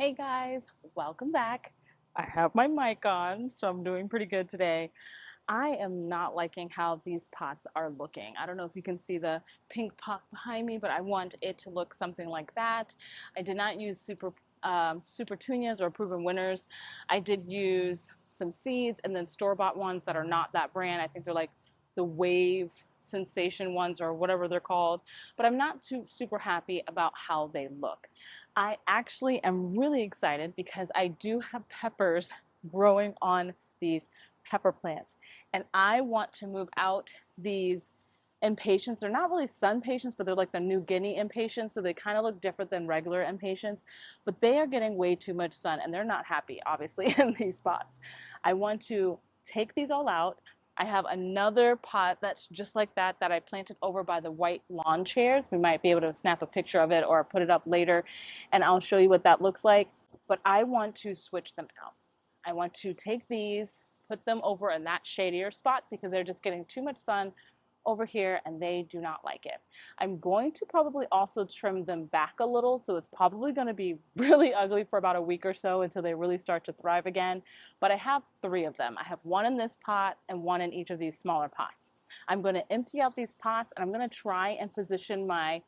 Hey guys, welcome back. I have my mic on, so I'm doing pretty good today. I am not liking how these pots are looking. I don't know if you can see the pink pot behind me, but I want it to look something like that. I did not use super tunias or proven winners. I did use some seeds and then store-bought ones that are not that brand. I think they're like the Wave Sensation ones or whatever they're called, but I'm not too super happy about how they look. I actually am really excited because I do have peppers growing on these pepper plants. And I want to move out these impatiens. They're not really sun patients, but they're like the New Guinea impatiens. So they kind of look different than regular impatiens, but they are getting way too much sun and they're not happy, obviously, in these spots. I want to take these all out. I have another pot that's just like that I planted over by the white lawn chairs. We might be able to snap a picture of it or put it up later and I'll show you what that looks like. But I want to switch them out. I want to take these, put them over in that shadier spot because they're just getting too much sun over here and they do not like it. I'm going to probably also trim them back a little, so it's probably going to be really ugly for about a week or so until they really start to thrive again. But I have three of them. I have one in this pot and one in each of these smaller pots. I'm going to empty out these pots and I'm going to try and position my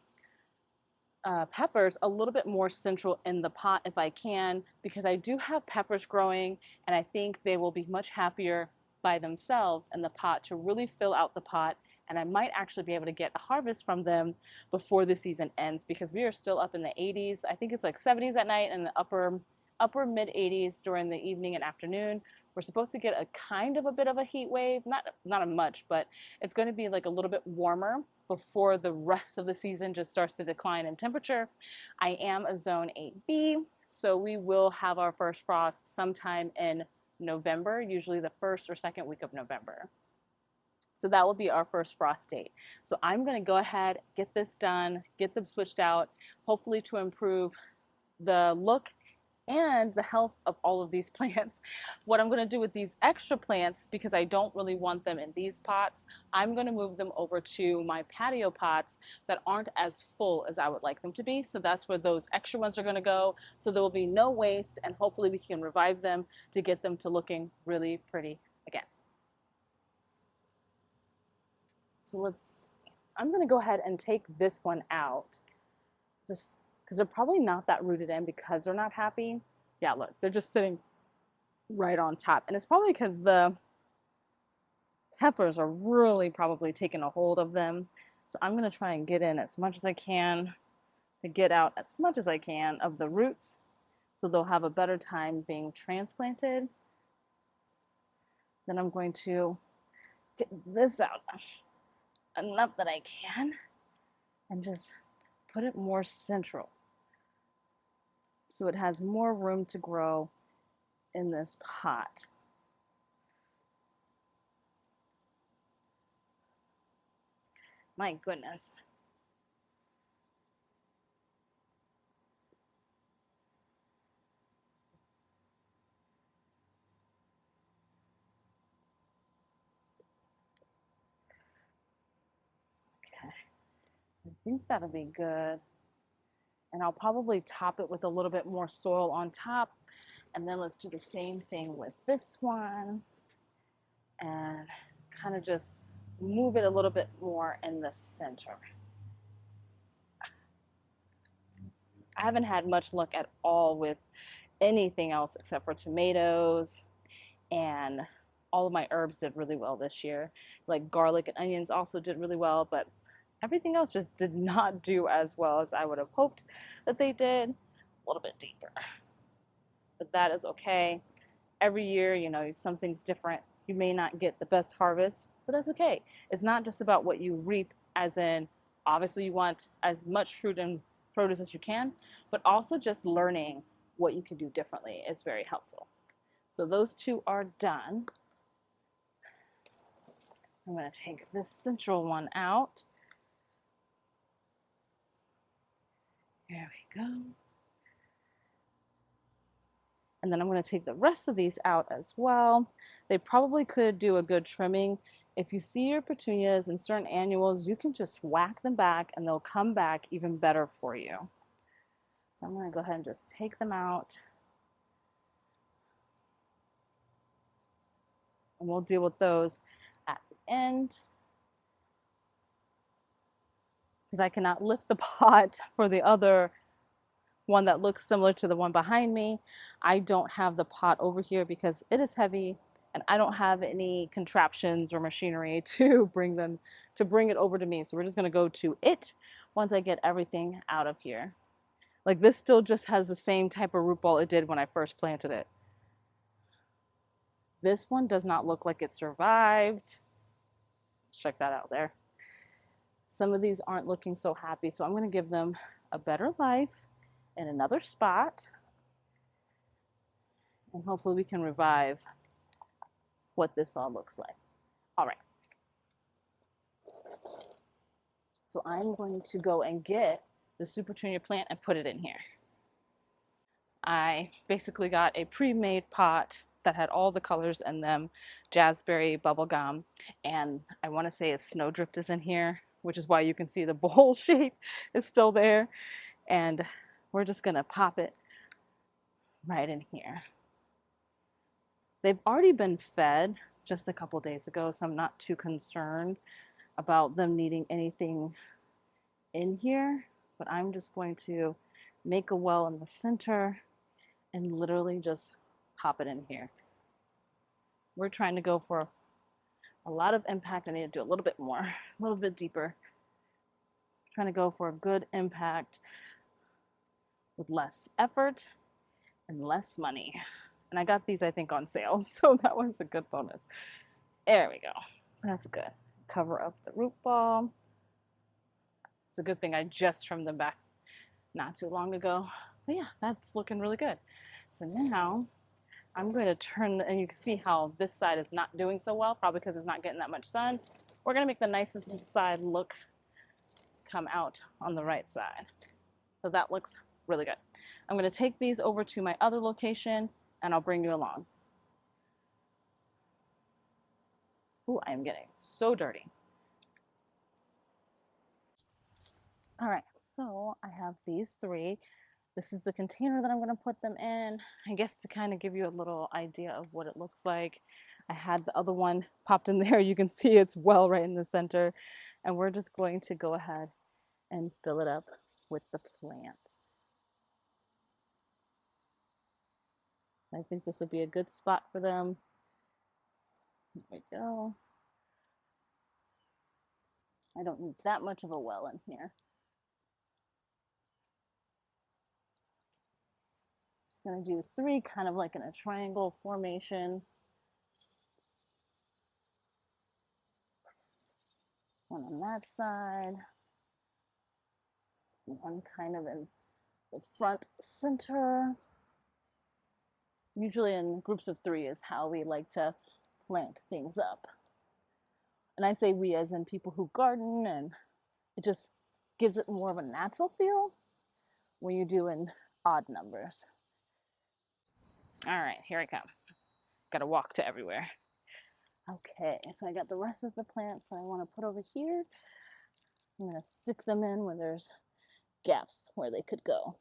peppers a little bit more central in the pot if I can, because I do have peppers growing and I think they will be much happier by themselves in the pot to really fill out the pot. And I might actually be able to get a harvest from them before the season ends because we are still up in the 80s. I think it's like 70s at night and the upper mid 80s during the evening and afternoon. We're supposed to get a kind of a bit of a heat wave, not a much, but it's going to be like a little bit warmer before the rest of the season just starts to decline in temperature. I am a zone 8B, so we will have our first frost sometime in November, usually the first or second week of November. So that will be our first frost date. So I'm going to go ahead, get this done, get them switched out, hopefully to improve the look and the health of all of these plants. What I'm going to do with these extra plants, because I don't really want them in these pots, I'm going to move them over to my patio pots that aren't as full as I would like them to be. So that's where those extra ones are going to go. So there will be no waste and hopefully we can revive them to get them to looking really pretty again. So I'm going to go ahead and take this one out just because they're probably not that rooted in because they're not happy. Yeah, look, they're just sitting right on top. And it's probably because the peppers are really probably taking a hold of them. So I'm going to try and get in as much as I can to get out as much as I can of the roots so they'll have a better time being transplanted. Then I'm going to get this out enough that I can and just put it more central so it has more room to grow in this pot. My goodness. Okay, I think that'll be good. And I'll probably top it with a little bit more soil on top. And then let's do the same thing with this one and kind of just move it a little bit more in the center. I haven't had much luck at all with anything else except for tomatoes, and all of my herbs did really well this year. Like garlic and onions also did really well, but everything else just did not do as well as I would have hoped that they did. A little bit deeper, but that is okay. Every year, something's different. You may not get the best harvest, but that's okay. It's not just about what you reap, as in, obviously, you want as much fruit and produce as you can, but also just learning what you can do differently is very helpful. So those two are done. I'm going to take this central one out. There we go. And then I'm going to take the rest of these out as well. They probably could do a good trimming. If you see your petunias and certain annuals, you can just whack them back and they'll come back even better for you. So I'm going to go ahead and just take them out. And we'll deal with those at the end. Because I cannot lift the pot for the other one that looks similar to the one behind me. I don't have the pot over here because it is heavy and I don't have any contraptions or machinery to bring it over to me. So we're just going to go to it once I get everything out of here. Like this still just has the same type of root ball it did when I first planted it. This one does not look like it survived. Check that out there. Some of these aren't looking so happy, so I'm going to give them a better life in another spot. And hopefully we can revive what this all looks like. All right. So I'm going to go and get the Super Junior plant and put it in here. I basically got a pre-made pot that had all the colors in them, jazzberry, bubblegum, and I want to say a snowdrift is in here, which is why you can see the bowl shape is still there. And we're just gonna pop it right in here. They've already been fed just a couple days ago, so I'm not too concerned about them needing anything in here, but I'm just going to make a well in the center and literally just pop it in here. We're trying to go for a lot of impact. I need to do a little bit more, a little bit deeper. Trying to go for a good impact with less effort and less money. And I got these, I think, on sale, so that was a good bonus. There we go. So that's good. Cover up the root ball. It's a good thing I just trimmed them back not too long ago. But yeah, that's looking really good. So now I'm going to turn, and you can see how this side is not doing so well, probably because it's not getting that much sun. We're going to make the nicest side look come out on the right side. So that looks really good. I'm going to take these over to my other location, and I'll bring you along. Ooh, I am getting so dirty. All right, so I have these three. This is the container that I'm going to put them in. I guess to kind of give you a little idea of what it looks like. I had the other one popped in there. You can see it's well right in the center. And we're just going to go ahead and fill it up with the plants. I think this would be a good spot for them. There we go. I don't need that much of a well in here. Just gonna do three kind of like in a triangle formation. One on that side. One kind of in the front center. Usually in groups of three is how we like to plant things up. And I say we as in people who garden, and it just gives it more of a natural feel when you do in odd numbers. All right, here I come. Gotta walk to everywhere. Okay, so I got the rest of the plants that I want to put over here. I'm gonna stick them in where there's gaps where they could go.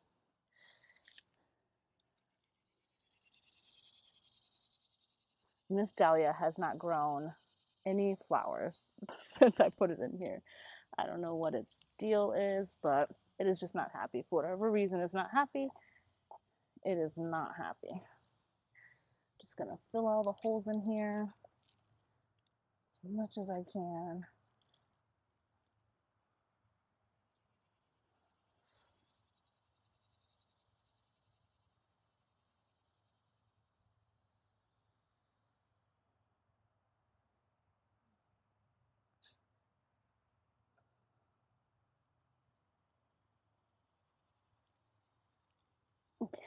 And this dahlia has not grown any flowers since I put it in here. I don't know what its deal is, but it is just not happy. For whatever reason, it's not happy. It is not happy. Just gonna fill all the holes in here as much as I can. Okay.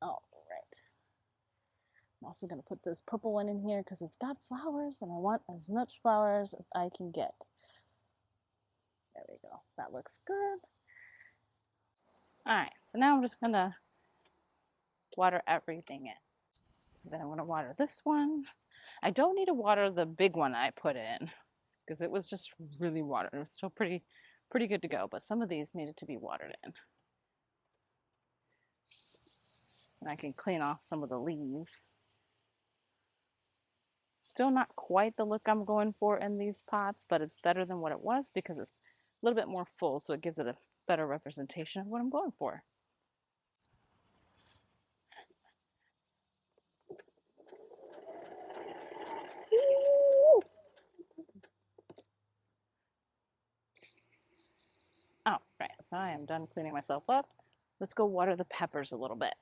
All right. I'm also going to put this purple one in here because it's got flowers and I want as much flowers as I can get. There we go. That looks good. All right, so now I'm just going to water everything in. Then I'm going to water this one. I don't need to water the big one I put in because it was just really watered. It was still pretty good to go, but some of these needed to be watered in. And I can clean off some of the leaves. Still not quite the look I'm going for in these pots, but it's better than what it was because it's a little bit more full, so it gives it a better representation of what I'm going for. Oh, right, so I am done cleaning myself up. Let's go water the peppers a little bit.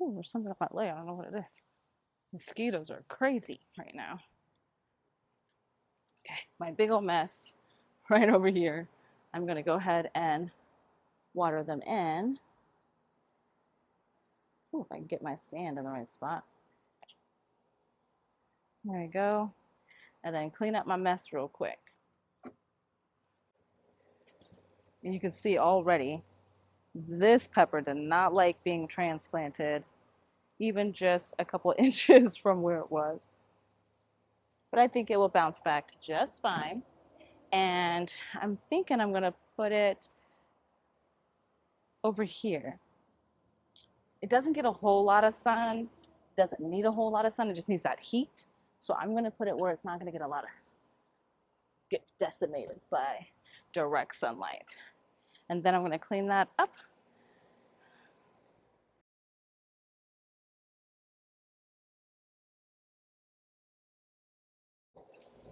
Ooh, there's something up my leg. I don't know what it is. Mosquitoes are crazy right now. Okay, my big old mess right over here. I'm gonna go ahead and water them in. Ooh, if I can get my stand in the right spot. There we go. And then clean up my mess real quick. And you can see already, this pepper did not like being transplanted, even just a couple inches from where it was. But I think it will bounce back just fine. And I'm thinking I'm gonna put it over here. It doesn't get a whole lot of sun, doesn't need a whole lot of sun, it just needs that heat. So I'm gonna put it where it's not gonna get decimated by direct sunlight. And then I'm gonna clean that up.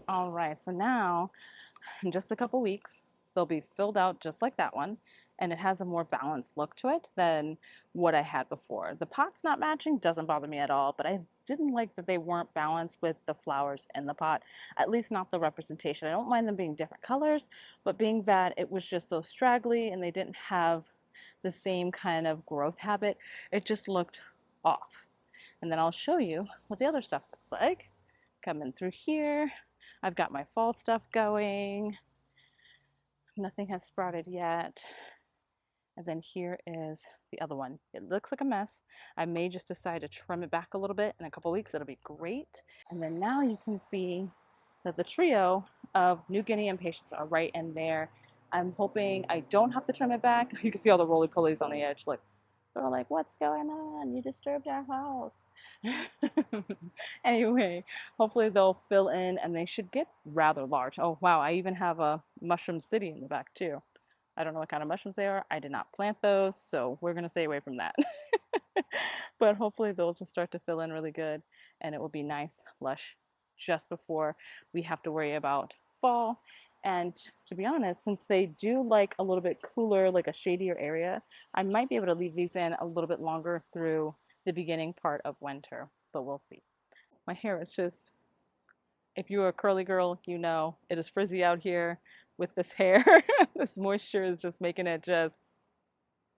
All right, so now in just a couple weeks, they'll be filled out just like that one, and it has a more balanced look to it than what I had before. The pots not matching doesn't bother me at all, but I didn't like that they weren't balanced with the flowers in the pot, at least not the representation. I don't mind them being different colors, but being that it was just so straggly and they didn't have the same kind of growth habit, it just looked off. And then I'll show you what the other stuff looks like. Coming through here, I've got my fall stuff going. Nothing has sprouted yet. And then here is the other one. It looks like a mess. I may just decide to trim it back a little bit. In a couple weeks, it'll be great. And then now you can see that the trio of New Guinea impatiens are right in there. I'm hoping I don't have to trim it back. You can see all the roly-polies on the edge. Look, they're like, what's going on? You disturbed our house. Anyway, hopefully they'll fill in and they should get rather large. Oh, wow, I even have a mushroom city in the back too. I don't know what kind of mushrooms they are. I did not plant those, so we're going to stay away from that. But hopefully those will start to fill in really good and it will be nice, lush, just before we have to worry about fall. And to be honest, since they do like a little bit cooler, like a shadier area, I might be able to leave these in a little bit longer through the beginning part of winter, but we'll see. My hair is just, if you're a curly girl, you know it is frizzy out here with this hair. This moisture is just making it just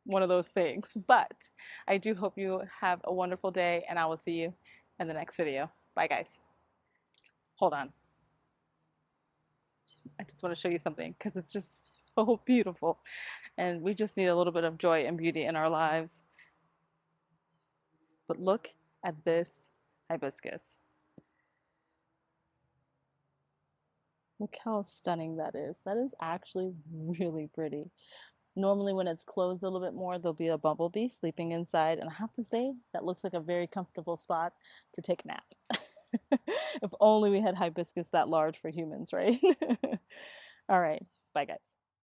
one of those things. But I do hope you have a wonderful day, and I will see you in the next video. Bye, guys. Hold on. I just want to show you something because it's just so beautiful. And we just need a little bit of joy and beauty in our lives. But look at this hibiscus. Look how stunning that is. That is actually really pretty. Normally, when it's closed a little bit more, there'll be a bumblebee sleeping inside. And I have to say, that looks like a very comfortable spot to take a nap. If only we had hibiscus that large for humans, right? All right. Bye, guys.